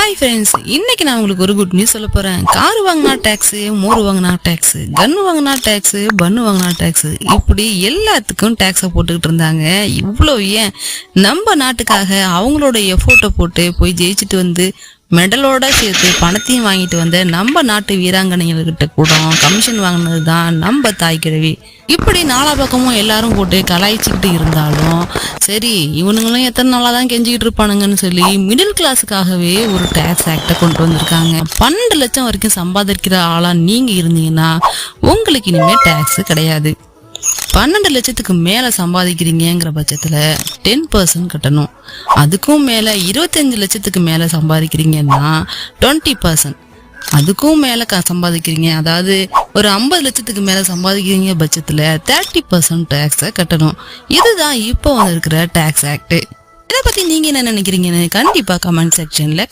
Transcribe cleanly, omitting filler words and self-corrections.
Hi friends, இன்னைக்கு நான் உங்களுக்கு ஒரு குட் நியூஸ் சொல்ல போறேன். கார் வாங்கினா டேக்ஸ், மோர் வாங்கினா டேக்ஸ், கன்னு வாங்கினா டேக்ஸ், பன்னு வாங்கினா டேக்ஸ், இப்படி எல்லாத்துக்கும் டேக்ஸை போட்டுக்கிட்டு இருந்தாங்க. இவ்வளோ ஏன் நம்ம நாட்டுக்காக அவங்களோட எஃபோர்ட்டை போட்டு போய் ஜெயிச்சுட்டு வந்து மெடலோட சேர்த்து பணத்தையும் வாங்கிட்டு வந்த நம்ம நாட்டு வீராங்கனைகள்கிட்ட கூட கமிஷன் வாங்கினது தான் நம்ம தாய் கிழவி. இப்படி நாலா பக்கமும் எல்லாரும் போட்டு கலாய்ச்சிக்கிட்டு இருந்தாலும் சரி, இவனுங்களும் எத்தனை நாளாக தான் கெஞ்சிக்கிட்டு இருப்பானுங்கன்னு சொல்லி மிடில் கிளாஸுக்காகவே ஒரு டேக்ஸ் ஆக்டை கொண்டு வந்திருக்காங்க. 12 லட்சம் வரைக்கும் சம்பாதிக்கிற ஆளா நீங்க இருந்தீங்கன்னா உங்களுக்கு இனிமே டேக்ஸ் கிடையாது. 12 லட்சத்துக்கு மேல சம்பாதிக்கிறீங்கிற பட்சத்துல 10% கட்டணும். அதுக்கும் மேல 25 லட்சத்துக்கு மேல சம்பாதிக்கிறீங்கன்னா 20%, அதுக்கும் மேல சம்பாதிக்கிறீங்க, அதாவது ஒரு 50 லட்சத்துக்கு மேல சம்பாதிக்கிறீங்க பட்சத்துல 30% டேக்ஸை கட்டணும். இதுதான் இப்போ வந்திருக்கிற டேக்ஸ் ஆக்ட். இதை பத்தி நீங்க என்ன நினைக்கிறீங்கன்னு கண்டிப்பா கமெண்ட் செக்ஷன்ல